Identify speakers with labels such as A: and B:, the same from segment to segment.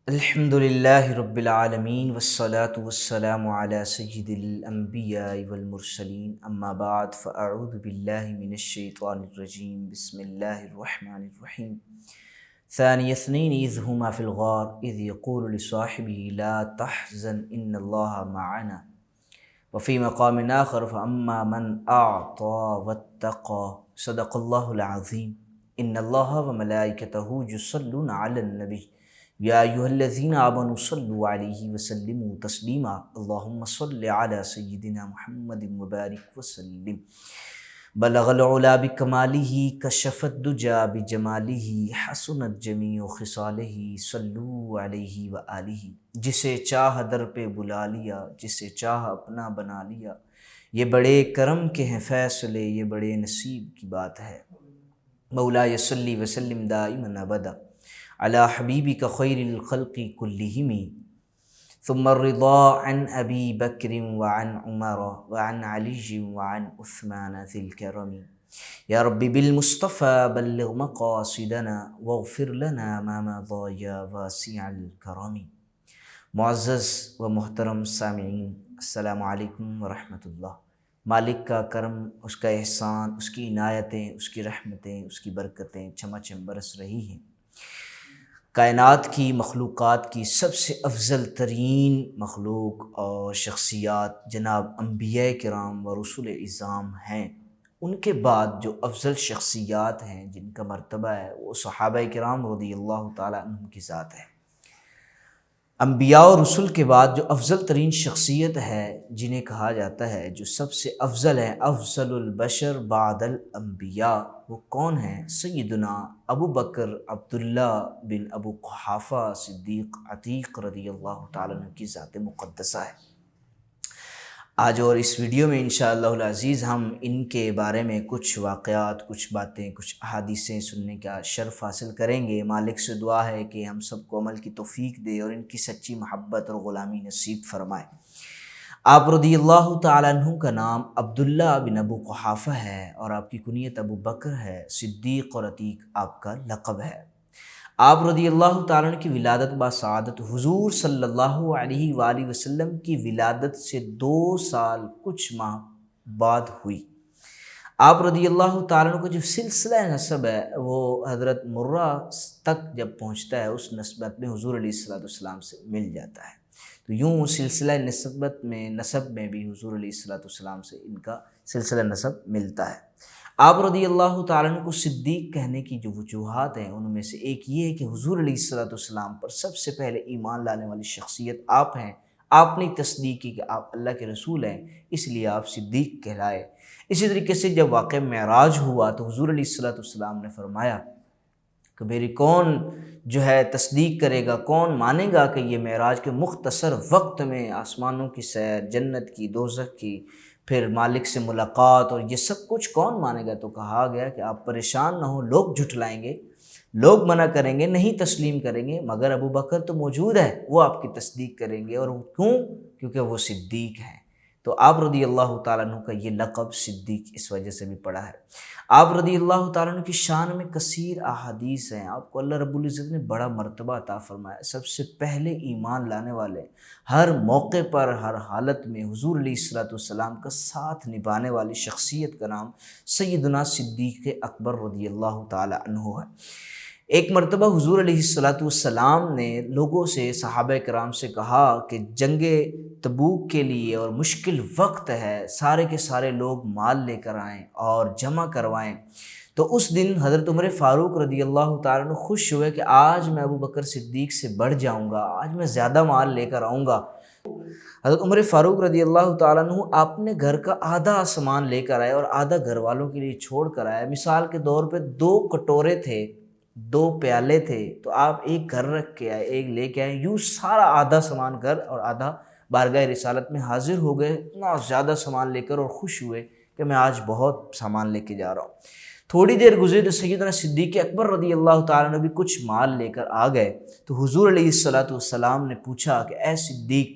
A: الحمدللہ رب العالمین والصلاة والسلام علی سید الانبیاء والمرسلین اما بعد فاعوذ باللہ من الشیطان الرجیم بسم اللہ الرحمن الرحیم ثانی اثنین اذ ہما فی الغار اذ یقول لصاحبه لا تحزن ان اللہ معنا وفی مقام آخر فاما من اعطى واتقى صدق اللہ العظیم ان اللہ وملائکتہ یصلون علی النبی یا ایھا الذین آمنوا صلوا علیہ وسلموا تسلیما اللہم صل علی سیدنا محمد مبارک وسلم بلغ العلا بکمالہ کشف الدجا بجمالہ حسنت جمیع خصالہ صلوا علیہ وآلہ۔ جسے چاہ در پہ بلا لیا، جسے چاہ اپنا بنا لیا، یہ بڑے کرم کے ہیں فیصلے، یہ بڑے نصیب کی بات ہے۔ مولاي صلی وسلم دائما ابدا علی حبیبک خیر الخلق کلہم ثم الرضا عن ابی بکر وعن عمر وعن علی وعن عثمان ذی الکرم یا رب بالمصطفى بلغ مقاصدنا واغفر لنا ما مضى یا واسع الکرم۔ معزز و محترم سامعین، السلام علیکم ورحمۃ اللہ۔ مالک کا کرم، اس کا احسان، اس کی عنایتیں، اس کی رحمتیں، اس کی برکتیں چمچم برس رہی ہیں۔ کائنات کی مخلوقات کی سب سے افضل ترین مخلوق اور شخصیات جناب انبیاء کرام و رسول اعظام ہیں۔ ان کے بعد جو افضل شخصیات ہیں جن کا مرتبہ ہے وہ صحابہ کرام رضی اللہ تعالیٰ عنہم کی ذات ہے۔ انبیاء و رسل کے بعد جو افضل ترین شخصیت ہے جنہیں کہا جاتا ہے جو سب سے افضل ہے، افضل البشر بعد الانبیاء، وہ کون ہیں؟ سیدنا ابو بکر عبداللہ بن ابو قحافہ صدیق عتیق رضی اللہ تعالیٰ عنہ کی ذات مقدسہ ہے۔ آج اور اس ویڈیو میں انشاءاللہ العزیز ہم ان کے بارے میں کچھ واقعات، کچھ باتیں، کچھ احادیثیں سننے کا شرف حاصل کریں گے۔ مالک سے دعا ہے کہ ہم سب کو عمل کی توفیق دے اور ان کی سچی محبت اور غلامی نصیب فرمائے۔ آپ رضی اللہ تعالیٰ عنہ کا نام عبداللہ بن ابو قحافہ ہے اور آپ کی کنیت ابو بکر ہے۔ صدیق اور عتیق آپ کا لقب ہے۔ آپ رضی اللہ تعالیٰ عنہ کی ولادت بسعادت حضور صلی اللہ علیہ وآلہ وسلم کی ولادت سے 2 سال کچھ ماہ بعد ہوئی۔ آپ رضی اللہ تعالیٰ عنہ کا جو سلسلہ نسب ہے وہ حضرت مرہ تک جب پہنچتا ہے اس نسبت میں حضور علیہ السلام سے مل جاتا ہے۔ تو یوں سلسلہ نسب میں بھی حضور علیہ السلام سے ان کا سلسلہ نسب ملتا ہے۔ آپ رضی اللہ تعالیٰ عنہ کو صدیق کہنے کی جو وجوہات ہیں ان میں سے ایک یہ ہے کہ حضور علیہ السلام پر سب سے پہلے ایمان لانے والی شخصیت آپ ہیں۔ آپ نے تصدیق کی کہ آپ اللہ کے رسول ہیں، اس لیے آپ صدیق کہلائے۔ اسی طریقے سے جب واقعہ معراج ہوا تو حضور علیہ السلام نے فرمایا کہ میری کون جو ہے تصدیق کرے گا، کون مانے گا کہ یہ معراج کے مختصر وقت میں آسمانوں کی سیر، جنت کی، دوزخ کی، پھر مالک سے ملاقات اور یہ سب کچھ کون مانے گا؟ تو کہا گیا کہ آپ پریشان نہ ہو، لوگ جھٹلائیں گے، لوگ منع کریں گے، نہیں تسلیم کریں گے، مگر ابو بکر تو موجود ہے، وہ آپ کی تصدیق کریں گے۔ اور کیوں؟ کیونکہ وہ صدیق ہیں۔ تو آپ رضی اللہ تعالیٰ عنہ کا یہ لقب صدیق اس وجہ سے بھی پڑا ہے۔ آپ رضی اللہ تعالیٰ عنہ کی شان میں کثیر احادیث ہیں۔ آپ کو اللہ رب العزت نے بڑا مرتبہ عطا فرمایا۔ سب سے پہلے ایمان لانے والے، ہر موقع پر، ہر حالت میں حضور علیہ السلام کا ساتھ نبھانے والی شخصیت کا نام سیدنا صدیق اکبر رضی اللہ تعالیٰ عنہ ہے۔ ایک مرتبہ حضور علیہ السلام نے لوگوں سے، صحابہ کرام سے کہا کہ جنگ تبوک کے لیے اور مشکل وقت ہے، سارے کے سارے لوگ مال لے کر آئیں اور جمع کروائیں۔ تو اس دن حضرت عمر فاروق رضی اللہ تعالیٰ عنہ خوش ہوئے کہ آج میں ابو بکر صدیق سے بڑھ جاؤں گا، آج میں زیادہ مال لے کر آؤں گا۔ حضرت عمر فاروق رضی اللہ تعالیٰ عنہ اپنے گھر کا آدھا سامان لے کر آئے اور آدھا گھر والوں کے لیے چھوڑ کر آئے۔ مثال کے طور پہ 2 کٹورے تھے، 2 پیالے تھے، تو آپ ایک گھر رکھ کے آئے، ایک لے کے آئے، یوں سارا آدھا سامان گھر اور آدھا بارگاہ رسالت میں حاضر ہو گئے، اتنا زیادہ سامان لے کر، اور خوش ہوئے کہ میں آج بہت سامان لے کے جا رہا ہوں۔ تھوڑی دیر گزری تو سیدنا صدیق اکبر رضی اللہ تعالیٰ نے بھی کچھ مال لے کر آ گئے۔ تو حضور علیہ السلام نے پوچھا کہ اے صدیق،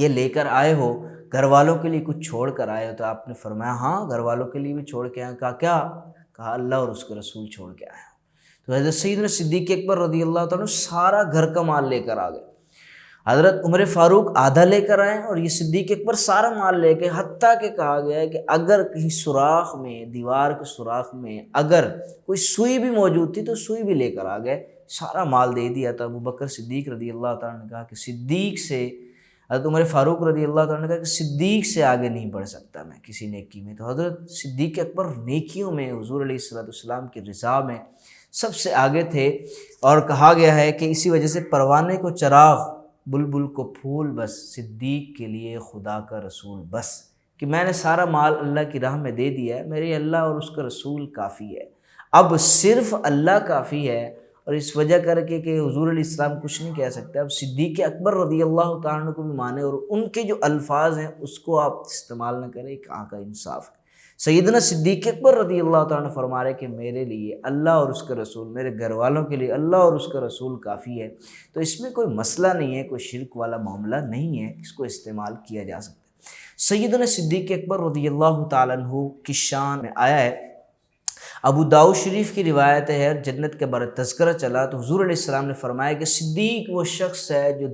A: یہ لے کر آئے ہو، گھر والوں کے لیے کچھ چھوڑ کر آئے ہو؟ تو آپ نے فرمایا ہاں، گھر والوں کے لیے بھی چھوڑ کے آئے۔ کہا کیا؟ کہا اللہ اور اس کے رسول چھوڑ کے آئے۔ تو حضرت سیدنا صدیق اکبر رضی اللہ تعالیٰ عنہ سارا گھر کا مال لے کر آ گئے، حضرت عمر فاروق آدھا لے کر آئے اور یہ صدیق اکبر سارا مال لے کے، حتیٰ کہ کہا گیا ہے کہ اگر کہیں سوراخ میں، دیوار کے سوراخ میں اگر کوئی سوئی بھی موجود تھی تو سوئی بھی لے کر آ گئے، سارا مال دے دیا تھا۔ ابو بکر صدیق رضی اللہ تعالیٰ نے کہا کہ صدیق سے، حضرت عمر فاروق رضی اللہ تعالیٰ نے کہا کہ صدیق سے آگے نہیں بڑھ سکتا میں کسی نیکی میں۔ تو حضرت صدیق اکبر نیکیوں میں حضور علیہ السلام کی رضا میں سب سے آگے تھے، اور کہا گیا ہے کہ اسی وجہ سے پروانے کو چراغ، بلبل کو پھول بس، صدیق کے لیے خدا کا رسول بس، کہ میں نے سارا مال اللہ کی راہ میں دے دیا ہے، میرے اللہ اور اس کا رسول کافی ہے، اب صرف اللہ کافی ہے۔ اور اس وجہ کر کے کہ حضور علیہ السلام کچھ نہیں کہہ سکتے، اب صدیق اکبر رضی اللہ تعالیٰ عنہ کو بھی مانے اور ان کے جو الفاظ ہیں اس کو آپ استعمال نہ کریں، کہاں کا انصاف ہے۔ سیدنا صدیق اکبر رضی اللہ تعالیٰ عنہ فرما رہے کہ میرے لیے اللہ اور اس کا رسول، میرے گھر والوں کے لیے اللہ اور اس کا رسول کافی ہے۔ تو اس میں کوئی مسئلہ نہیں ہے، کوئی شرک والا معاملہ نہیں ہے، اس کو استعمال کیا جا سکتا ہے۔ سیدنا صدیق اکبر رضی اللہ تعالیٰ عنہ کی شان میں آیا ہے، ابو داؤد شریف کی روایت ہے، جنت کے بارے تذکرہ چلا تو حضور علیہ السلام نے فرمایا کہ صدیق وہ شخص ہے جو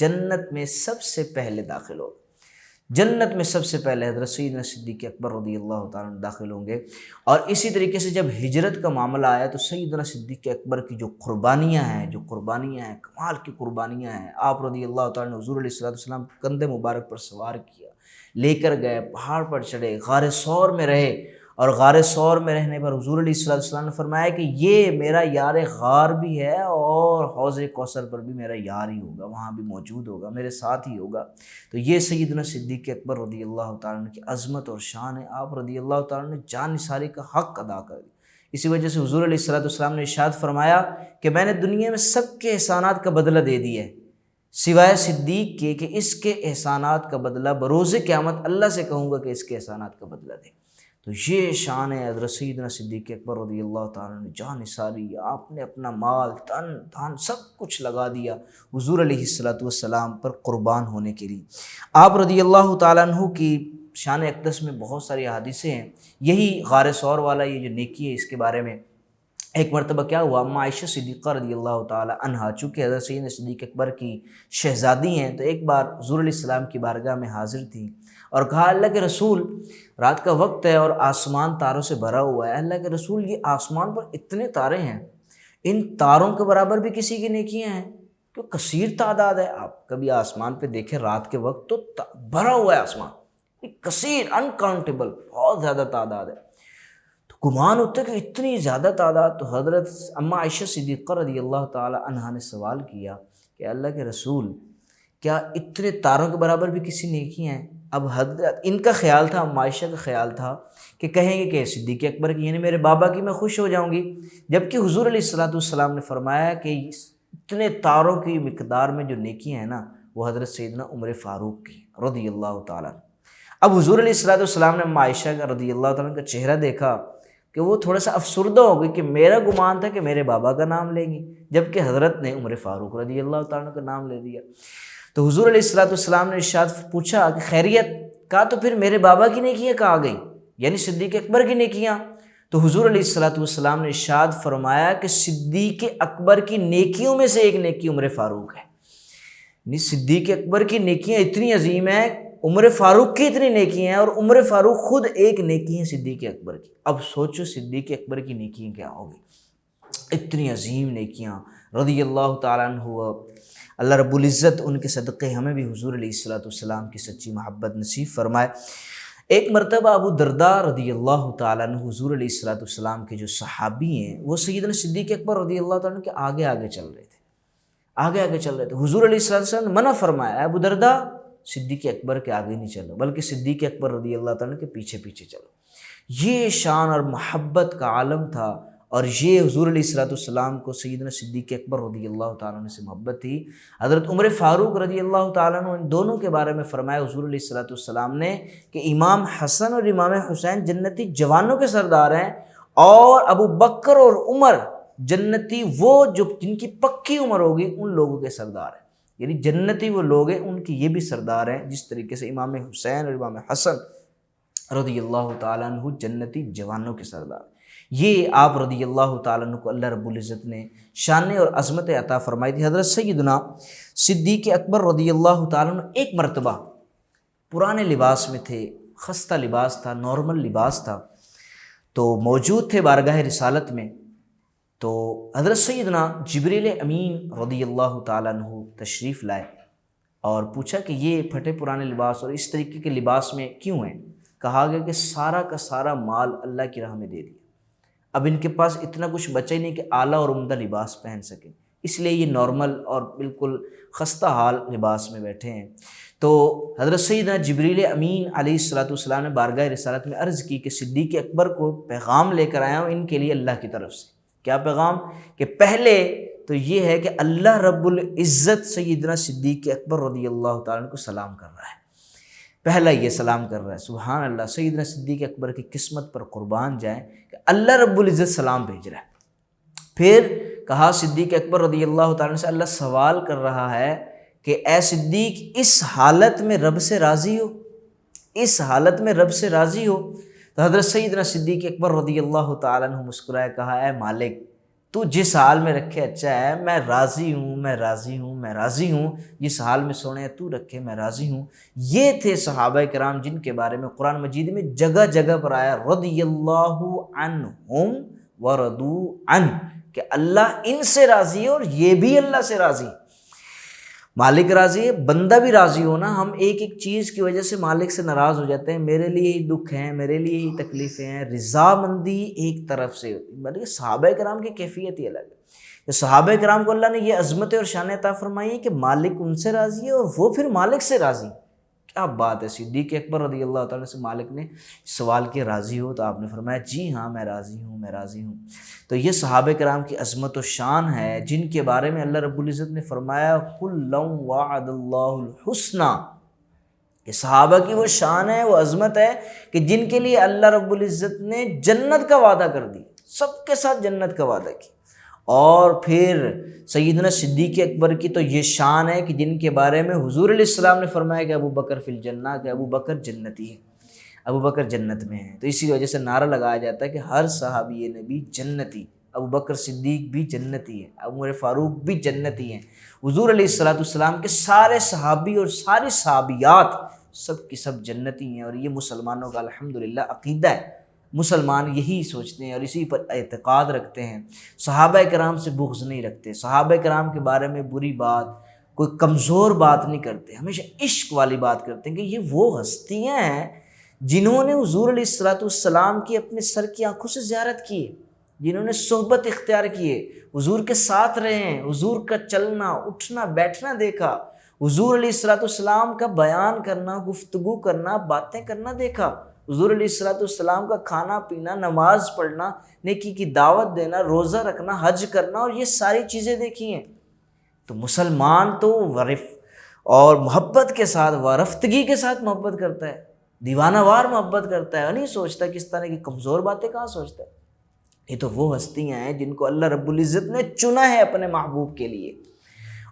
A: جنت میں سب سے پہلے داخل ہوگا، جنت میں سب سے پہلے حضرت سیدنا صدیق اکبر رضی اللہ تعالیٰ عنہ داخل ہوں گے۔ اور اسی طریقے سے جب ہجرت کا معاملہ آیا تو سیدنا صدیق اکبر کی جو قربانیاں ہیں کمال کی قربانیاں ہیں، آپ رضی اللہ تعالیٰ عنہ حضور علیہ السلام کندھے مبارک پر سوار کیا، لے کر گئے، پہاڑ پر چڑھے، غار ثور میں رہے، اور غار ثور میں رہنے پر حضور علیہ السلام نے فرمایا کہ یہ میرا یار غار بھی ہے اور حوض کوثر پر بھی میرا یار ہی ہوگا، وہاں بھی موجود ہوگا، میرے ساتھ ہی ہوگا۔ تو یہ سیدنا صدیق اکبر رضی اللہ تعالیٰ عنہ کی عظمت اور شان ہے، آپ رضی اللہ تعالیٰ عنہ نے جان نثاری کا حق ادا کر دیا۔ اسی وجہ سے حضور علیہ السلام نے ارشاد فرمایا کہ میں نے دنیا میں سب کے احسانات کا بدلہ دے دیا ہے سوائے صدیق کے، کہ اس کے احسانات کا بدلہ بروز قیامت اللہ سے کہوں گا کہ اس کے احسانات کا بدلہ دے۔ تو یہ شان ہے حضرت سیدنا صدیق اکبر رضی اللہ تعالیٰ نے، جان نثاری، آپ نے اپنا مال، تن دھن سب کچھ لگا دیا حضور علیہ السلام پر قربان ہونے کے لیے۔ آپ رضی اللہ تعالیٰ عنہ کی شان اقدس میں بہت ساری حدیثیں ہیں، یہی غار ثور والا یہ جو نیکی ہے اس کے بارے میں ایک مرتبہ کیا ہوا، اما عائشہ صدیقہ رضی اللہ تعالیٰ عنہا چونکہ حضرت سیدنا صدیق اکبر کی شہزادی ہیں تو ایک بار حضور علیہ السلام کی بارگاہ میں حاضر تھیں اور کہا اللہ کے رسول رات کا وقت ہے اور آسمان تاروں سے بھرا ہوا ہے، اللہ کے رسول یہ آسمان پر اتنے تارے ہیں، ان تاروں کے برابر بھی کسی کی نیکیاں ہیں؟ کہ کثیر تعداد ہے، آپ کبھی آسمان پہ دیکھیں رات کے وقت تو بھرا ہوا ہے آسمان، کثیر انکاؤنٹیبل، بہت زیادہ تعداد ہے۔ تو گمان ہوتا ہے کہ اتنی زیادہ تعداد، تو حضرت اما عائشہ صدیقہ رضی اللہ تعالی عنہا نے سوال کیا کہ اللہ کے رسول کیا اتنے تاروں کے برابر بھی کسی نیکیاں ہیں؟ اب حضرت ان کا خیال تھا، اما عائشہ کا خیال تھا کہ کہیں گے کہ صدیق اکبر کی، یعنی میرے بابا کی، میں خوش ہو جاؤں گی، جبکہ حضور علیہ السلام نے فرمایا کہ اتنے تاروں کی مقدار میں جو نیکیاں ہیں نا وہ حضرت سیدنا عمر فاروق کی رضی اللہ تعالیٰ عنہ۔ اب حضور علیہ السلام نے اما عائشہ کا رضی اللہ تعالیٰ کا چہرہ دیکھا کہ وہ تھوڑا سا افسردہ ہو گئی کہ میرا گمان تھا کہ میرے بابا کا نام لیں گی، جبکہ حضرت نے عمر فاروق رضی اللہ تعالیٰ کا نام لے دیا۔ تو حضور علیہ السلام نے ارشاد پوچھا کہ خیریت؟ کہا تو پھر میرے بابا کی نیکیاں کہاں گئیں، یعنی صدیق اکبر کی نیکیاں؟ تو حضور علیہ السلام نے ارشاد فرمایا کہ صدیق اکبر کی نیکیوں میں سے ایک نیکی عمر فاروق ہے، یعنی صدیق اکبر کی نیکیاں اتنی عظیم ہیں، عمر فاروق کی اتنی نیکیاں ہیں، اور عمر فاروق خود ایک نیکی ہے صدیق اکبر کی۔ اب سوچو صدیق اکبر کی نیکیاں کیا ہوگی، اتنی عظیم نیکیاں رضی اللہ تعالیٰ عنہ۔ اللہ رب العزت ان کے صدقے ہمیں بھی حضور علیہ السلام کی سچی محبت نصیب فرمائے۔ ایک مرتبہ ابو درداء رضی اللہ تعالیٰ عنہ حضور علیہ السلام کے جو صحابی ہیں وہ سیدنا صدیق اکبر رضی اللہ تعالیٰ عنہ کے آگے آگے چل رہے تھے، حضور علیہ السلام نے منع فرمایا ابو درداء صدیق اکبر کے آگے نہیں چلو بلکہ صدیق اکبر رضی اللہ تعالیٰ کے پیچھے پیچھے چلو۔ یہ شان اور محبت کا عالم تھا، اور یہ حضور علیہ السلام کو سیدنا صدیق اکبر رضی اللہ تعالیٰ عنہ سے محبت تھی۔ حضرت عمر فاروق رضی اللہ تعالیٰ عنہ ان دونوں کے بارے میں فرمایا حضور علیہ السلام نے کہ امام حسن اور امام حسین جنتی جوانوں کے سردار ہیں، اور ابو بکر اور عمر جنتی وہ جو جن کی پکی عمر ہوگی ان لوگوں کے سردار ہیں، یعنی جنتی وہ لوگ ہیں ان کی یہ بھی سردار ہیں، جس طریقے سے امام حسین اور امام حسن رضی اللہ تعالیٰ عنہ جنتی جوانوں کے سردار۔ یہ آپ رضی اللہ تعالیٰ عنہ کو اللہ رب العزت نے شان اور عظمت عطا فرمائی تھی۔ حضرت سیدنا صدیق اکبر رضی اللہ تعالیٰ عنہ ایک مرتبہ پرانے لباس میں تھے، خستہ لباس تھا، نارمل لباس تھا، تو موجود تھے بارگاہ رسالت میں۔ تو حضرت سیدنا جبریل امین رضی اللہ تعالیٰ عنہ تشریف لائے اور پوچھا کہ یہ پھٹے پرانے لباس اور اس طریقے کے لباس میں کیوں ہیں؟ کہا گیا کہ سارا کا سارا مال اللہ کی راہ میں دے دیا، اب ان کے پاس اتنا کچھ بچا ہی نہیں کہ اعلیٰ اور عمدہ لباس پہن سکیں، اس لیے یہ نارمل اور بالکل خستہ حال لباس میں بیٹھے ہیں۔ تو حضرت سیدنا جبریل امین علیہ الصلوۃ والسلام نے بارگاہ رسالت میں عرض کی کہ صدیق اکبر کو پیغام لے کر آیا ہوں ان کے لیے اللہ کی طرف سے۔ کیا پیغام؟ کہ پہلے تو یہ ہے کہ اللہ رب العزت سیدنا صدیق اکبر رضی اللہ تعالیٰ عنہ کو سلام کر رہا ہے، پہلا یہ سلام کر رہا ہے۔ سبحان اللہ، سیدنا صدیق اکبر کی قسمت پر قربان جائیں کہ اللہ رب العزت سلام بھیج رہا ہے۔ پھر کہا صدیق اکبر رضی اللہ تعالیٰ عنہ سے اللہ سوال کر رہا ہے کہ اے صدیق اس حالت میں رب سے راضی ہو، اس حالت میں رب سے راضی ہو؟ تو حضرت سیدنا صدیق اکبر رضی اللہ تعالیٰ عنہ مسکرائے، کہا اے مالک تو جس حال میں رکھے اچھا ہے، میں راضی ہوں، میں راضی ہوں، میں راضی ہوں، جس حال میں سونے تو رکھے میں راضی ہوں۔ یہ تھے صحابہ کرام جن کے بارے میں قرآن مجید میں جگہ جگہ پر آیا رضی اللہ عنہم ورضوا عنہ، کہ اللہ ان سے راضی ہے اور یہ بھی اللہ سے راضی ہے۔ مالک راضی ہے، بندہ بھی راضی ہو نا۔ ہم ایک ایک چیز کی وجہ سے مالک سے ناراض ہو جاتے ہیں، میرے لیے ہی دکھ ہیں، میرے لیے ہی تکلیفیں ہیں۔ رضامندی ایک طرف سے ہوتی ہے، بلکہ صحابہ کرام کی کیفیت ہی الگ ہے۔ کہ صحابہ کرام کو اللہ نے یہ عظمت اور شان عطا فرمائی ہے کہ مالک ان سے راضی ہے اور وہ پھر مالک سے راضی۔ کیا بات ہے! صدیق اکبر رضی اللہ تعالیٰ سے مالک نے سوال کیا راضی ہو؟ تو آپ نے فرمایا جی ہاں میں راضی ہوں، میں راضی ہوں۔ تو یہ صحابہ کرام کی عظمت و شان ہے جن کے بارے میں اللہ رب العزت نے فرمایا کُلًّا وعد اللہ الحسنی، کہ صحابہ کی وہ شان ہے، وہ عظمت ہے کہ جن کے لیے اللہ رب العزت نے جنت کا وعدہ کر دی، سب کے ساتھ جنت کا وعدہ کیا۔ اور پھر سیدنا صدیق اکبر کی تو یہ شان ہے کہ جن کے بارے میں حضور علیہ السلام نے فرمایا کہ ابو بکر فی الجنہ، کہ ابو بکر جنتی ہے، ابو بکر جنت میں ہے۔ تو اسی وجہ سے نعرہ لگایا جاتا ہے کہ ہر صحابی نبی جنتی، ابو بکر صدیق بھی جنتی ہے، عمر فاروق بھی جنتی ہیں، حضور علیہ السلام کے سارے صحابی اور ساری صحابیات سب کی سب جنتی ہیں۔ اور یہ مسلمانوں کا الحمدللہ عقیدہ ہے، مسلمان یہی سوچتے ہیں اور اسی پر اعتقاد رکھتے ہیں۔ صحابہ کرام سے بغض نہیں رکھتے، صحابہ کرام کے بارے میں بری بات، کوئی کمزور بات نہیں کرتے، ہمیشہ عشق والی بات کرتے ہیں کہ یہ وہ ہستیاں ہیں جنہوں نے حضور علیہ السلام کی اپنے سر کی آنکھوں سے زیارت کی ہے، جنہوں نے صحبت اختیار کی ہے، حضور کے ساتھ رہے ہیں، حضور کا چلنا اٹھنا بیٹھنا دیکھا، حضور علیہ السلام کا بیان کرنا، گفتگو کرنا، باتیں کرنا دیکھا، حضور علیہ السلام کا کھانا پینا، نماز پڑھنا، نیکی کی دعوت دینا، روزہ رکھنا، حج کرنا، اور یہ ساری چیزیں دیکھی ہیں۔ تو مسلمان تو ورف اور محبت کے ساتھ، وارفتگی کے ساتھ محبت کرتا ہے، دیوانہ وار محبت کرتا ہے، نہیں سوچتا کس طرح کی کمزور باتیں کہاں سوچتا ہے۔ یہ تو وہ ہستیاں ہیں جن کو اللہ رب العزت نے چنا ہے اپنے محبوب کے لیے۔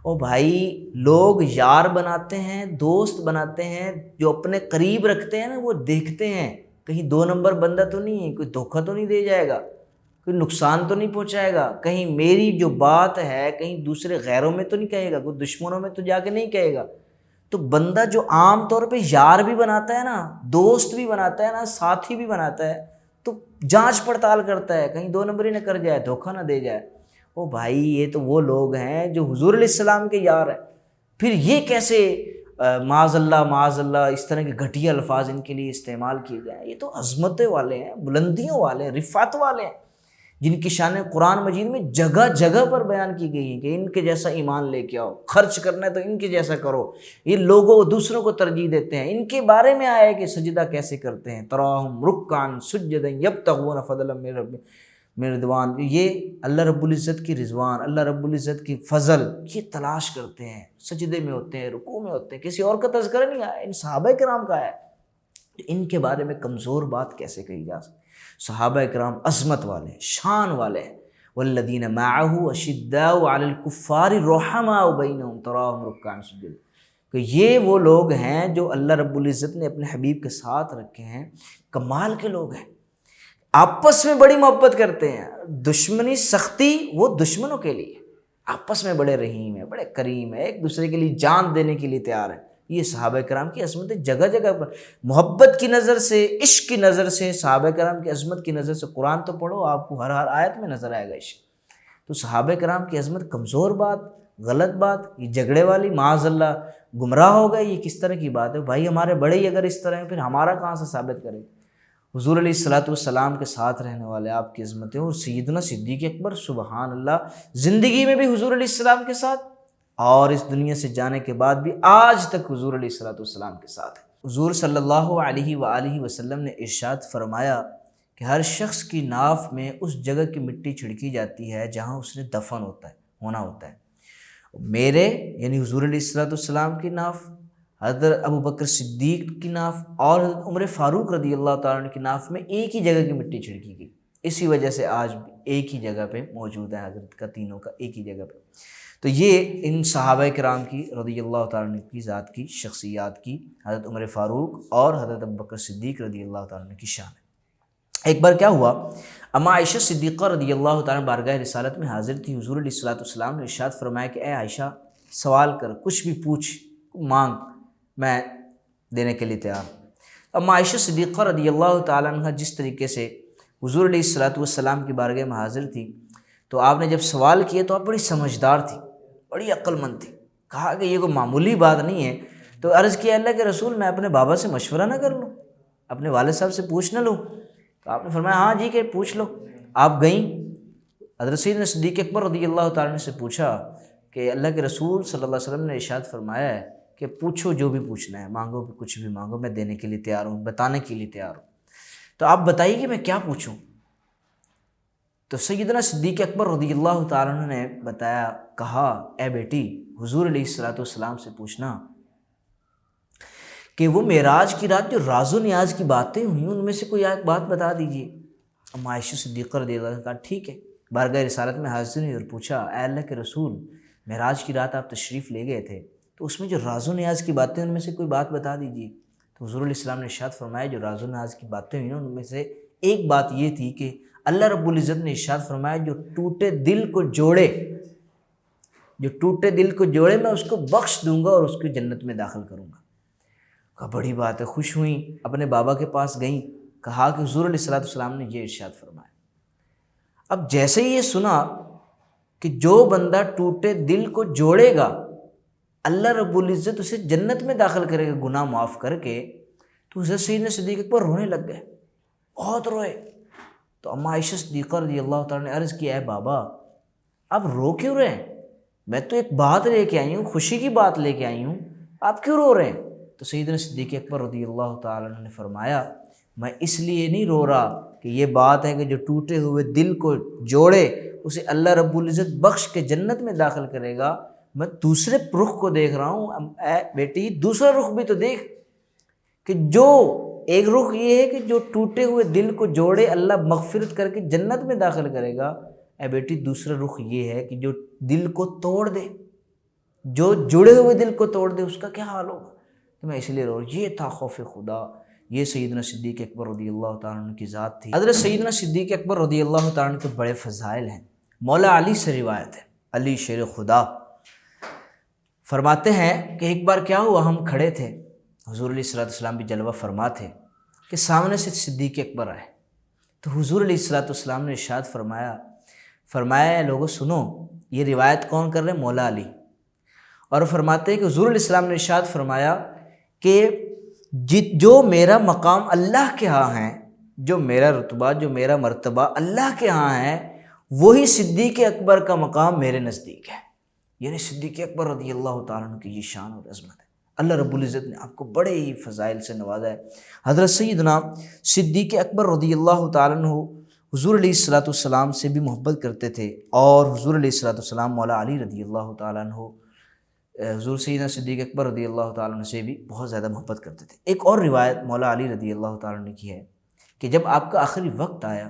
A: اور بھائی لوگ یار بناتے ہیں، دوست بناتے ہیں، جو اپنے قریب رکھتے ہیں نا، وہ دیکھتے ہیں کہیں دو نمبر بندہ تو نہیں ہے، کوئی دھوکہ تو نہیں دے جائے گا، کوئی نقصان تو نہیں پہنچائے گا، کہیں میری جو بات ہے کہیں دوسرے غیروں میں تو نہیں کہے گا، کوئی دشمنوں میں تو جا کے نہیں کہے گا۔ تو بندہ جو عام طور پہ یار بھی بناتا ہے نا، دوست بھی بناتا ہے نا، ساتھی بھی بناتا ہے، تو جانچ پڑتال کرتا ہے کہیں دو نمبری نہ کر جائے، دھوکہ نہ دے جائے۔ او بھائی یہ تو وہ لوگ ہیں جو حضور علیہ السلام کے یار ہیں، پھر یہ کیسے معاذ اللہ اس طرح کے گھٹیا الفاظ ان کے لیے استعمال کیے جائیں؟ یہ تو عظمتیں والے ہیں، بلندیوں والے ہیں، رفعت والے ہیں، جن کی شانیں قرآن مجید میں جگہ جگہ پر بیان کی گئی ہیں کہ ان کے جیسا ایمان لے کے آؤ، خرچ کرنا ہے تو ان کے جیسا کرو۔ یہ لوگوں دوسروں کو ترجیح دیتے ہیں، ان کے بارے میں آیا ہے کہ سجدہ کیسے کرتے ہیں، تراہم رکعا سجدا یبتغون فضلا من ربہم من رضوان، یہ اللہ رب العزت کی رضوان، اللہ رب العزت کی فضل یہ تلاش کرتے ہیں، سجدے میں ہوتے ہیں، رکوع میں ہوتے ہیں، کسی اور کا تذکرہ نہیں آیا، ان صحابہ کرام کا ہے۔ ان کے بارے میں کمزور بات کیسے کہی جا سکتی؟ صحابہ کرام عظمت والے، شان والے ہیں۔ والذین معہ اشداء علی الکفار رحماء بینہم تراہم رکعا سجدا، کہ یہ وہ لوگ ہیں جو اللہ رب العزت نے اپنے حبیب کے ساتھ رکھے ہیں، کمال کے لوگ ہیں، آپس میں بڑی محبت کرتے ہیں، دشمنی سختی وہ دشمنوں کے لیے، آپس میں بڑے رحیم ہیں، بڑے کریم ہیں، ایک دوسرے کے لیے جان دینے کے لیے تیار ہیں۔ یہ صحابہ کرام کی عظمت ہے، جگہ جگہ پر محبت کی نظر سے، عشق کی نظر سے، صحابہ کرام کی عظمت کی نظر سے قرآن تو پڑھو، آپ کو ہر آیت میں نظر آئے گا عشق۔ تو صحابہ کرام کی عظمت کمزور بات، غلط بات، یہ جھگڑے والی، معاذ اللہ گمراہ ہو گئے، یہ کس طرح کی بات ہے؟ بھائی ہمارے بڑے ہی اگر اس طرح ہیں، پھر ہمارا کہاں سے ثابت کرے؟ حضور علیہ الصلوۃ والسلام کے ساتھ رہنے والے آپ کی عظمتیں، اور سیدنا صدیق اکبر سبحان اللہ زندگی میں بھی حضور علیہ السلام کے ساتھ، اور اس دنیا سے جانے کے بعد بھی آج تک حضور علیہ الصلوۃ والسلام کے ساتھ ہے۔ حضور صلی اللہ علیہ وآلہ وسلم نے ارشاد فرمایا کہ ہر شخص کی ناف میں اس جگہ کی مٹی چھڑکی جاتی ہے جہاں اس نے دفن ہونا ہوتا ہے۔ میرے یعنی حضور علیہ الصلوۃ والسلام کی ناف، حضرت ابو بکر صدیق کی ناف اور حضرت عمر فاروق رضی اللہ تعالیٰ عنہ کی ناف میں ایک ہی جگہ کی مٹی چھڑکی گئی، اسی وجہ سے آج بھی ایک ہی جگہ پہ موجود ہے حضرت کا، تینوں کا ایک ہی جگہ پہ۔ تو یہ ان صحابہ کرام کی رضی اللہ تعالیٰ عنہ کی ذات کی، شخصیات کی، حضرت عمر فاروق اور حضرت ابو بکر صدیق رضی اللہ تعالیٰ عنہ کی شان ہے۔ ایک بار کیا ہوا، اما عائشہ صدیقہ رضی اللہ تعالیٰ بارگاہ رسالت میں حاضر تھی، حضور علیہ الصلوۃ والسلام نے ارشاد فرمایا کہ اے عائشہ سوال کر، کچھ بھی پوچھ، مانگ، میں دینے کے لیے تیار ہوں۔ اما عائشہ صدیقہ رضی اللہ تعالیٰ عنہ جس طریقے سے حضور علیہ الصلوۃ والسلام کی بارگاہ میں حاضر تھی، تو آپ نے جب سوال کیے تو آپ بڑی سمجھدار تھی، بڑی عقل مند تھی، کہا کہ یہ کوئی معمولی بات نہیں ہے۔ تو عرض کیا اللہ کے رسول میں اپنے بابا سے مشورہ نہ کر لوں، اپنے والد صاحب سے پوچھ نہ لوں؟ تو آپ نے فرمایا ہاں جی کہ پوچھ لو۔ آپ گئیں، حضرت سیدنا صدیق اکبر رضی اللہ تعالیٰ عنہ سے پوچھا کہ اللہ کے رسول صلی اللہ علیہ وسلم نے ارشاد فرمایا ہے کہ پوچھو جو بھی پوچھنا ہے، مانگو کچھ بھی مانگو، میں دینے کے لیے تیار ہوں، بتانے کے لیے تیار ہوں۔ تو آپ بتائیے کہ میں کیا پوچھوں؟ تو سیدنا صدیق اکبر رضی اللہ تعالیٰ عنہ نے بتایا، کہا اے بیٹی حضور علیہ الصلوۃ والسلام سے پوچھنا کہ وہ معراج کی رات جو راز و نیاز کی باتیں ہوئیں ان میں سے کوئی ایک بات بتا دیجیے۔ اما عائشہ صدیقہ رضی اللہ عنہ نے کہا ٹھیک ہے، بارگاہ رسالت میں حاضر ہوئی اور پوچھا اے اللہ کے رسول معراج کی رات آپ تشریف لے گئے تھے، تو اس میں جو راز و نیاز کی باتیں ان میں سے کوئی بات بتا دیجیے۔ تو حضور علیہ السلام نے ارشاد فرمایا جو راز و نیاز کی باتیں ہوئیں ان میں سے ایک بات یہ تھی کہ اللہ رب العزت نے ارشاد فرمایا جو ٹوٹے دل کو جوڑے میں اس کو بخش دوں گا اور اس کو جنت میں داخل کروں گا۔ کہا بڑی بات ہے، خوش ہوئیں، اپنے بابا کے پاس گئیں، کہا کہ حضور علیہ الصلوۃ والسلام نے یہ ارشاد فرمایا۔ اب جیسے ہی یہ سنا کہ جو بندہ ٹوٹے دل کو جوڑے گا اللہ رب العزت اسے جنت میں داخل کرے گا گناہ معاف کر کے، تو حضرت سیدنا صدیق اکبر رونے لگ گئے، بہت روئے۔ تو اما عائشہ صدیقہ رضی اللہ تعالیٰ نے عرض کیا اے بابا آپ رو کیوں رہے ہیں؟ میں تو ایک بات لے کے آئی ہوں، خوشی کی بات لے کے آئی ہوں، آپ کیوں رو رہے ہیں؟ تو سیدنا صدیق اکبر رضی اللہ تعالیٰ عنہ نے فرمایا میں اس لیے نہیں رو رہا کہ یہ بات ہے کہ جو ٹوٹے ہوئے دل کو جوڑے اسے اللہ رب العزت بخش کے جنت میں داخل کرے گا، میں دوسرے رخ کو دیکھ رہا ہوں۔ اے بیٹی دوسرا رخ بھی تو دیکھ، کہ جو ایک رخ یہ ہے کہ جو ٹوٹے ہوئے دل کو جوڑے اللہ مغفرت کر کے جنت میں داخل کرے گا، اے بیٹی دوسرا رخ یہ ہے کہ جو دل کو توڑ دے، جو جڑے ہوئے دل کو توڑ دے اس کا کیا حال ہوگا؟ تو میں اس لیے رو رہا۔ یہ تھا خوف خدا، یہ سیدنا صدیق اکبر رضی اللہ تعالیٰ عنہ کی ذات تھی۔ حضرت سیدنا صدیق اکبر رضی اللہ تعالیٰ عنہ کے بڑے فضائل ہیں۔ مولا علی سے روایت ہے، علی شیر خدا فرماتے ہیں کہ ایک بار کیا ہوا، ہم کھڑے تھے، حضور علیہ الصلوۃ والسلام بھی جلوہ فرما تھے، کہ سامنے سے صدیق اکبر آئے، تو حضور علیہ الصلوۃ والسلام نے ارشاد فرمایا لوگوں سنو، یہ روایت کون کر رہے ہیں؟ مولا علی۔ اور فرماتے ہیں کہ حضور علیہ السلام نے ارشاد فرمایا کہ جو میرا مقام اللہ کے ہاں ہے، جو میرا رتبہ، جو میرا مرتبہ اللہ کے ہاں ہے، وہی صدیق اکبر کا مقام میرے نزدیک ہے۔ یعنی صدیق اکبر رضی اللہ تعالیٰ عنہ کی یہ شان اور عظمت ہے۔ اللہ رب العزت نے آپ کو بڑے ہی فضائل سے نوازا ہے۔ حضرت سیدنا صدیق اکبر رضی اللہ تعالیٰ عنہ حضور علیہ الصلوۃ والسلام سے بھی محبت کرتے تھے، اور حضور علیہ الصلوۃ والسلام مولا علی رضی اللہ تعالیٰ عنہ حضور سیدنا صدیق اکبر رضی اللہ تعالیٰ عنہ سے بھی بہت زیادہ محبت کرتے تھے۔ ایک اور روایت مولا علی رضی اللہ تعالیٰ عنہ کی ہے کہ جب آپ کا آخری وقت آیا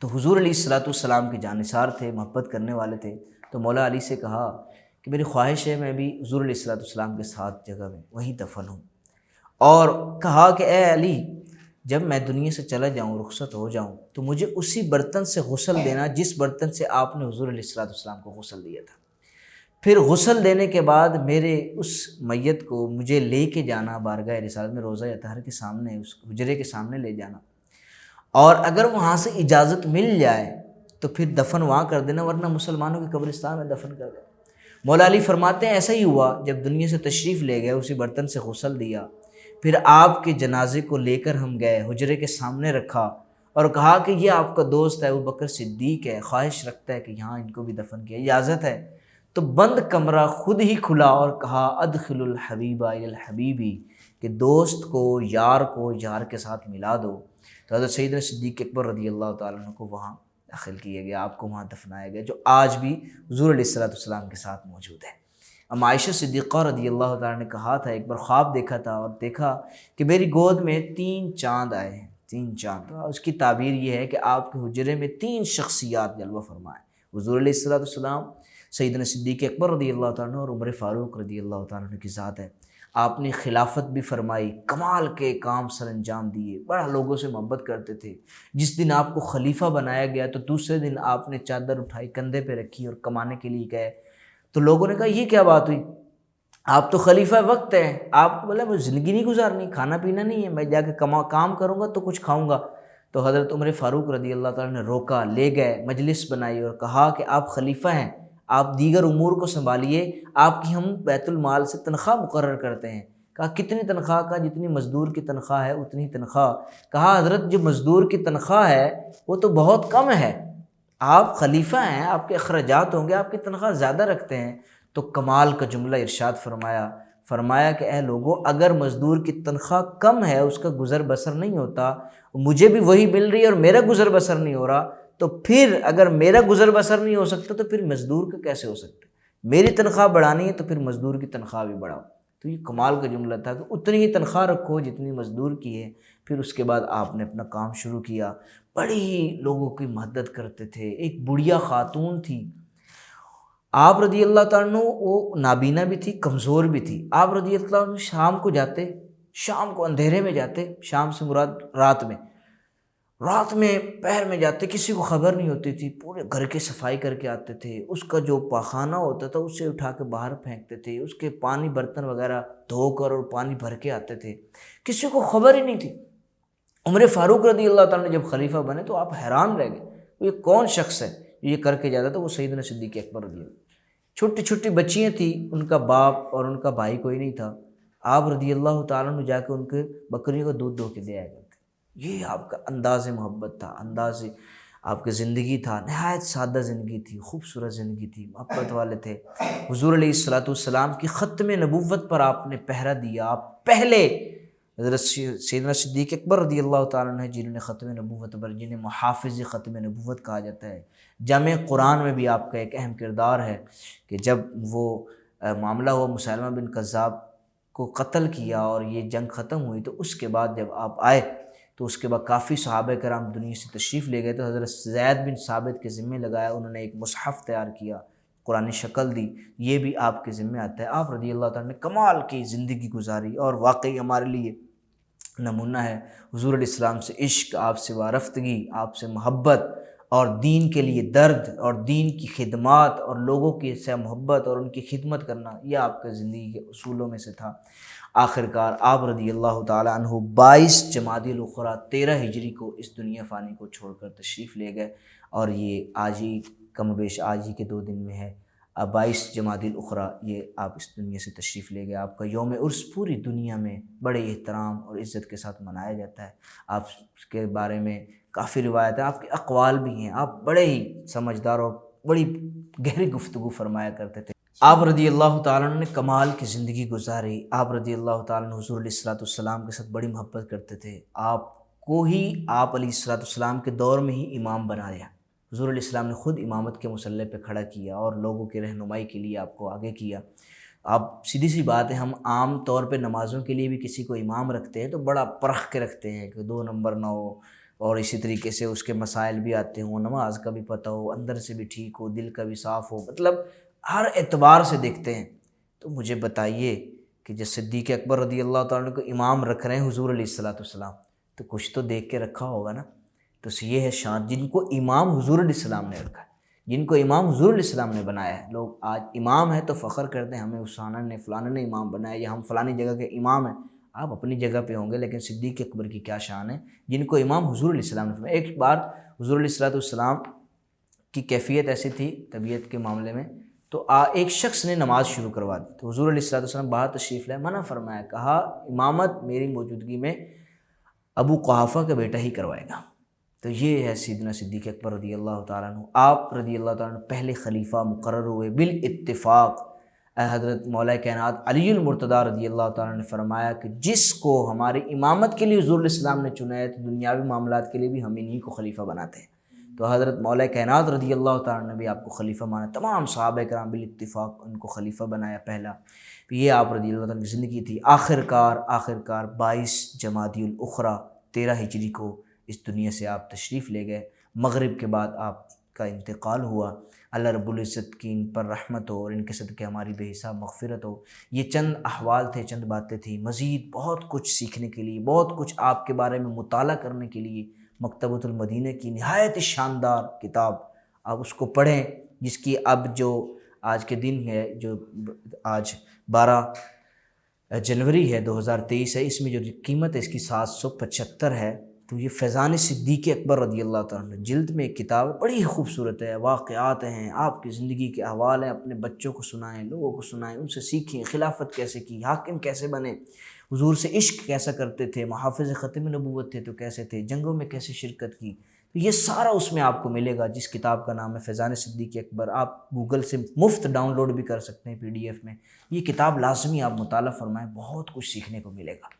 A: تو حضور علیہ الصلوۃ والسلام کے جانثار تھے، محبت کرنے والے تھے، تو مولا علی سے کہا کہ میری خواہش ہے میں بھی حضور علیہ الصلوۃ والسلام کے ساتھ جگہ میں وہیں دفن ہوں، اور کہا کہ اے علی جب میں دنیا سے چلا جاؤں، رخصت ہو جاؤں، تو مجھے اسی برتن سے غسل دینا جس برتن سے آپ نے حضور علیہ الصلوۃ والسلام کو غسل دیا تھا۔ پھر غسل دینے کے بعد میرے اس میت کو مجھے لے کے جانا بارگاہ رسالت میں، روضہ اطہر کے سامنے، اس حجرے کے سامنے لے جانا، اور اگر وہاں سے اجازت مل جائے تو پھر دفن وہاں کر دینا، ورنہ مسلمانوں کے قبرستان میں دفن کر دینا۔ مولا علی فرماتے ہیں ایسا ہی ہوا، جب دنیا سے تشریف لے گئے، اسی برتن سے غسل دیا، پھر آپ کے جنازے کو لے کر ہم گئے، حجرے کے سامنے رکھا اور کہا کہ یہ آپ کا دوست ہے ابوبکر صدیق ہے، خواہش رکھتا ہے کہ یہاں ان کو بھی دفن کیا، اجازت ہے؟ تو بند کمرہ خود ہی کھلا اور کہا ادخل الحبیب الی الحبیبی، کہ دوست کو، یار کو یار کے ساتھ ملا دو۔ تو حضرت سیدنا صدیق اکبر رضی اللہ تعالیٰ عنہ کو وہاں داخل کیا گیا، آپ کو وہاں دفنایا گیا، جو آج بھی حضور علیہ الصلوۃ والسلام کے ساتھ موجود ہے۔ ام عائشہ صدیقہ رضی اللہ تعالیٰ نے کہا تھا، ایک بار خواب دیکھا تھا اور دیکھا کہ میری گود میں 3 چاند آئے ہیں، 3 چاند۔ اس کی تعبیر یہ ہے کہ آپ کے حجرے میں 3 شخصیات جلوہ فرمائے، حضور علیہ الصلوۃ والسلام، سیدنا صدیق اکبر رضی اللہ تعالیٰ عنہ اور عمر فاروق رضی اللہ تعالیٰ عنہ کی ذات ہے۔ آپ نے خلافت بھی فرمائی، کمال کے کام سر انجام دیے، بڑا لوگوں سے محبت کرتے تھے۔ جس دن آپ کو خلیفہ بنایا گیا تو دوسرے دن آپ نے چادر اٹھائی، کندھے پہ رکھی اور کمانے کے لیے گئے۔ تو لوگوں نے کہا یہ کیا بات ہوئی، آپ تو خلیفہ وقت ہیں، آپ کو بولا مجھے زندگی نہیں گزارنی، کھانا پینا نہیں ہے، میں جا کے کام کروں گا تو کچھ کھاؤں گا۔ تو حضرت عمر فاروق رضی اللہ تعالیٰ نے روکا، لے گئے، مجلس بنائی اور کہا کہ آپ خلیفہ ہیں، آپ دیگر امور کو سنبھالیے، آپ کی ہم بیت المال سے تنخواہ مقرر کرتے ہیں۔ کہا کتنی تنخواہ؟ کا جتنی مزدور کی تنخواہ ہے اتنی تنخواہ۔ کہا حضرت جو مزدور کی تنخواہ ہے وہ تو بہت کم ہے، آپ خلیفہ ہیں، آپ کے اخراجات ہوں گے، آپ کی تنخواہ زیادہ رکھتے ہیں۔ تو کمال کا جملہ ارشاد فرمایا کہ اے لوگو، اگر مزدور کی تنخواہ کم ہے، اس کا گزر بسر نہیں ہوتا، مجھے بھی وہی مل رہی ہے اور میرا گزر بسر نہیں ہو رہا، تو پھر اگر میرا گزر بسر نہیں ہو سکتا تو پھر مزدور کا کیسے ہو سکتا؟ میری تنخواہ بڑھانی ہے تو پھر مزدور کی تنخواہ بھی بڑھاؤ۔ تو یہ کمال کا جملہ تھا کہ اتنی ہی تنخواہ رکھو جتنی مزدور کی ہے۔ پھر اس کے بعد آپ نے اپنا کام شروع کیا، بڑی ہی لوگوں کی مدد کرتے تھے۔ ایک بڑھیا خاتون تھی، آپ رضی اللہ تعالیٰ عنہ، وہ نابینا بھی تھی، کمزور بھی تھی۔ آپ رضی اللہ عنہ شام کو جاتے، شام کو اندھیرے میں جاتے، شام سے مراد رات میں پہر میں جاتے، کسی کو خبر نہیں ہوتی تھی، پورے گھر کی صفائی کر کے آتے تھے، اس کا جو پاخانہ ہوتا تھا اسے اٹھا کے باہر پھینکتے تھے، اس کے پانی برتن وغیرہ دھو کر اور پانی بھر کے آتے تھے، کسی کو خبر ہی نہیں تھی۔ عمر فاروق رضی اللہ تعالیٰ نے جب خلیفہ بنے تو آپ حیران رہ گئے، یہ کون شخص ہے یہ کر کے جاتا تھا؟ وہ سیدنا صدیق اکبر رضی اللہ۔ چھوٹی چھوٹی بچیاں تھیں، ان کا باپ اور ان کا بھائی کوئی نہیں تھا، آپ رضی اللہ تعالیٰ عنہ جا کے ان کے بکریوں کا دودھ دھو کے دے آیا کرتے۔ یہ آپ کا انداز محبت تھا، انداز آپ کی زندگی تھا، نہایت سادہ زندگی تھی، خوبصورت زندگی تھی، محبت والے تھے۔ حضور علیہ الصلوۃ والسلام کی ختم نبوت پر آپ نے پہرا دیا، آپ پہلے حضرت سیدنا صدیق اکبر رضی اللہ تعالیٰ عنہ جنہوں نے ختم نبوت پر، جنہیں محافظ ختم نبوت کہا جاتا ہے، جامع قرآن میں بھی آپ کا ایک اہم کردار ہے کہ جب وہ معاملہ ہوا مسیلمہ بن کذاب کو قتل کیا اور یہ جنگ ختم ہوئی، تو اس کے بعد جب آپ آئے تو اس کے بعد کافی صحابہ کرام دنیا سے تشریف لے گئے، تو حضرت زید بن ثابت کے ذمہ لگایا، انہوں نے ایک مصحف تیار کیا، قرآن شکل دی، یہ بھی آپ کے ذمہ آتا ہے۔ آپ رضی اللہ تعالیٰ نے کمال کی زندگی گزاری اور واقعی ہمارے لیے نمونہ ہے۔ حضور علیہ السلام سے عشق، آپ سے وارفتگی، آپ سے محبت اور دین کے لیے درد اور دین کی خدمات اور لوگوں کی سے محبت اور ان کی خدمت کرنا، یہ آپ کے زندگی کے اصولوں میں سے تھا۔ آخرکار آپ رضی اللہ تعالیٰ عنہ 22 جمادی الاخری 13 ہجری کو اس دنیا فانی کو چھوڑ کر تشریف لے گئے، اور یہ آج ہی کم و بیش آج ہی کے 2 دن میں ہے، 22 جمادی الاخری یہ آپ اس دنیا سے تشریف لے گئے۔ آپ کا یوم عرس پوری دنیا میں بڑے احترام اور عزت کے ساتھ منایا جاتا ہے۔ آپ کے بارے میں کافی روایت ہے، آپ کے اقوال بھی ہیں، آپ بڑے ہی سمجھدار اور بڑی گہری گفتگو فرمایا کرتے تھے۔ آپ رضی اللہ تعالیٰ نے کمال کی زندگی گزاری، آپ رضی اللہ تعالیٰ حضور علیہ الصلوۃ والسلام کے ساتھ بڑی محبت کرتے تھے، آپ کو ہی آپ علیہ الصلوۃ والسلام کے دور میں ہی امام بنایا، حضور علیہ السلام نے خود امامت کے مصلی پہ کھڑا کیا اور لوگوں کی رہنمائی کے لیے آپ کو آگے کیا۔ آپ سیدھی سی بات ہے، ہم عام طور پہ نمازوں کے لیے بھی کسی کو امام رکھتے ہیں تو بڑا پرکھ کے رکھتے ہیں کہ 2 نمبر نہ ہو، اور اسی طریقے سے اس کے مسائل بھی آتے ہوں، نماز کا بھی پتہ ہو، اندر سے بھی ٹھیک ہو، دل کا بھی صاف ہو، مطلب ہر اعتبار سے دیکھتے ہیں۔ تو مجھے بتائیے کہ جب صدیق اکبر رضی اللہ تعالیٰ کو امام رکھ رہے ہیں حضور علیہ الصلوۃ والسلام، تو کچھ تو دیکھ کے رکھا ہوگا نا. تو یہ ہے شان جن کو امام حضور علیہ السلام نے رکھا ہے، جن کو امام حضور علیہ السلام نے بنایا ہے. لوگ آج امام ہے تو فخر کرتے ہیں ہمیں حسانہ نے فلانا نے امام بنایا یا ہم فلانی جگہ کے امام ہیں. آپ اپنی جگہ پہ ہوں گے، لیکن صدیق اکبر کی کیا شان ہے جن کو امام حضور علیہ السلام نے فرمایا. ایک بار حضور علیہ السلام کی کیفیت ایسی تھی طبیعت کے معاملے میں، تو ایک شخص نے نماز شروع کروا دی. تو حضور علیہ السلام باہر تشریف لائے، منع فرمایا، کہا امامت میری موجودگی میں ابو قحافہ کا بیٹا ہی کروائے گا. تو یہ ہے سیدنا صدیق اکبر رضی اللہ تعالیٰ عنہ. آپ رضی اللہ تعالیٰ عنہ پہلے خلیفہ مقرر ہوئے بالاتفاق. حضرت مولا کائنات علی المرتضیٰ رضی اللہ تعالیٰ نے فرمایا کہ جس کو ہماری امامت کے لیے حضور علیہ السلام نے چنا ہے تو دنیاوی معاملات کے لیے بھی ہم انہی کو خلیفہ بناتے ہیں. تو حضرت مولا کائنات رضی اللہ تعالیٰ نے بھی آپ کو خلیفہ مانا. تمام صحابہ کرام بالاتفاق ان کو خلیفہ بنایا پہلا. یہ آپ رضی اللہ تعالیٰ کی زندگی تھی. آخرکار 22 جمادی الاخری 13 ہجری کو اس دنیا سے آپ تشریف لے گئے. مغرب کے بعد آپ کا انتقال ہوا. اللہ رب العزت کی ان پر رحمت ہو اور ان کے صدقے ہماری بے حساب مغفرت ہو. یہ چند احوال تھے، چند باتیں تھیں. مزید بہت کچھ سیکھنے کے لیے، بہت کچھ آپ کے بارے میں مطالعہ کرنے کے لیے مکتبۃ المدینہ کی نہایت شاندار کتاب آپ اس کو پڑھیں، جس کی اب جو آج کے دن ہے، جو آج 12 جنوری ہے 2023 ہے، اس میں جو قیمت ہے اس کی 775 ہے. تو یہ فیضان صدیق اکبر رضی اللہ تعالیٰ عنہ جلد میں ایک کتاب ہے، بڑی خوبصورت ہے. واقعات ہیں، آپ کی زندگی کے احوال ہیں. اپنے بچوں کو سنائیں، لوگوں کو سنائیں، ان سے سیکھیں. خلافت کیسے کی، حاکم کیسے بنے، حضور سے عشق کیسا کرتے تھے، محافظ ختم نبوت تھے تو کیسے تھے، جنگوں میں کیسے شرکت کی. تو یہ سارا اس میں آپ کو ملے گا، جس کتاب کا نام ہے فیضان صدیق اکبر. آپ گوگل سے مفت ڈاؤن لوڈ بھی کر سکتے ہیں PDF میں. یہ کتاب لازمی آپ مطالعہ فرمائیں، بہت کچھ سیکھنے کو ملے گا.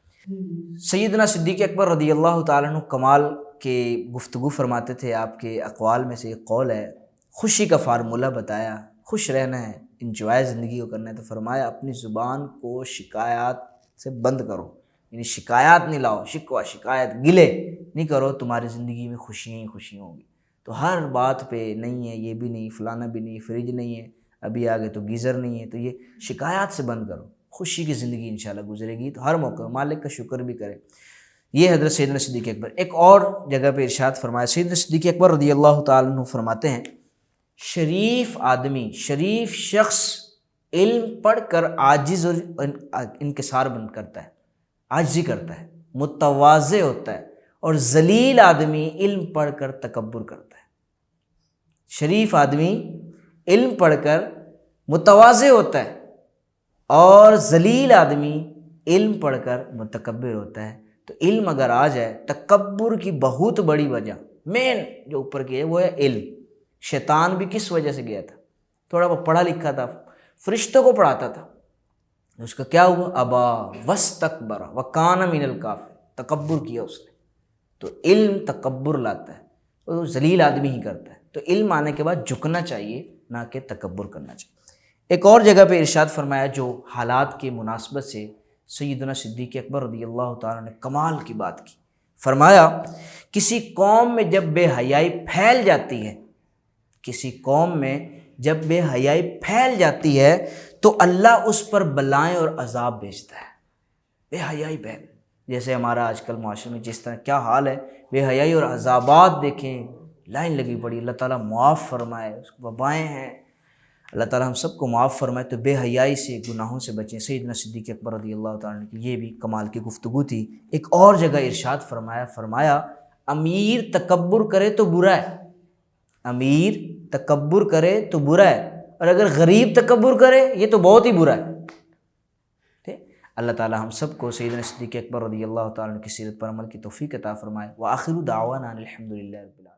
A: سیدنا صدیق اکبر رضی اللہ تعالیٰ عنہ کمال کے گفتگو فرماتے تھے. آپ کے اقوال میں سے ایک قول ہے، خوشی کا فارمولہ بتایا. خوش رہنا ہے، انجوائے زندگی کو کرنا ہے، تو فرمایا اپنی زبان کو شکایات سے بند کرو. یعنی شکایات نہیں لاؤ، شکوہ شکایت گلے نہیں کرو، تمہاری زندگی میں خوشیاں ہی خوشیاں ہوں گی. تو ہر بات پہ نہیں ہے، یہ بھی نہیں، فلانا بھی نہیں، فریج نہیں ہے، ابھی آگے تو گیزر نہیں ہے، تو یہ شکایات سے بند کرو. خوشی کی زندگی انشاءاللہ گزرے گی. تو ہر موقع مالک کا شکر بھی کرے. یہ حضرت سیدنا صدیق اکبر. ایک اور جگہ پہ ارشاد فرمایا، سیدنا صدیق اکبر رضی اللہ تعالیٰ عنہ فرماتے ہیں، شریف آدمی، شریف شخص علم پڑھ کر عاجز اور انکسار بند کرتا ہے، عاجزی کرتا ہے، متواضع ہوتا ہے. اور ذلیل آدمی علم پڑھ کر تکبر کرتا ہے. شریف آدمی علم پڑھ کر متواضع ہوتا ہے اور ذلیل آدمی علم پڑھ کر متکبر ہوتا ہے. تو علم اگر آ جائے، تکبر کی بہت بڑی وجہ مین جو اوپر کی ہے وہ ہے علم. شیطان بھی کس وجہ سے گیا تھا؟ تھوڑا وہ پڑھا لکھا تھا، فرشتوں کو پڑھاتا تھا. اس کا کیا ہوا؟ ابا واستکبر وکان من الکافرین، تکبر کیا اس نے. تو علم تکبر لاتا ہے، وہ ذلیل آدمی ہی کرتا ہے. تو علم آنے کے بعد جھکنا چاہیے، نہ کہ تکبر کرنا چاہیے. ایک اور جگہ پہ ارشاد فرمایا جو حالات کے مناسبت سے سیدنا صدیق اکبر رضی اللہ تعالیٰ نے کمال کی بات کی. فرمایا کسی قوم میں جب بے حیائی پھیل جاتی ہے، کسی قوم میں جب بے حیائی پھیل جاتی ہے تو اللہ اس پر بلائیں اور عذاب بھیجتا ہے. بے حیائی پھیل، جیسے ہمارا آج کل معاشرے میں جس طرح کیا حال ہے، بے حیائی اور عذابات دیکھیں، لائن لگی پڑی. اللہ تعالیٰ معاف فرمائے. اس کو وبائیں ہیں، اللہ تعالیٰ ہم سب کو معاف فرمائے. تو بے حیائی سے، گناہوں سے بچیں. سیدنا صدیق اکبر رضی اللہ تعالیٰ کی یہ بھی کمال کی گفتگو تھی. ایک اور جگہ ارشاد فرمایا امیر تکبر کرے تو برا ہے، امیر تکبر کرے تو برا ہے، اور اگر غریب تکبر کرے یہ تو بہت ہی برا ہے. اللہ تعالیٰ ہم سب کو سیدنا صدیق اکبر رضی اللہ تعالیٰ کی سیرت پر عمل کی توفیق عطا فرمائے. وآخر دعوانا الحمدللہ رب العالمین.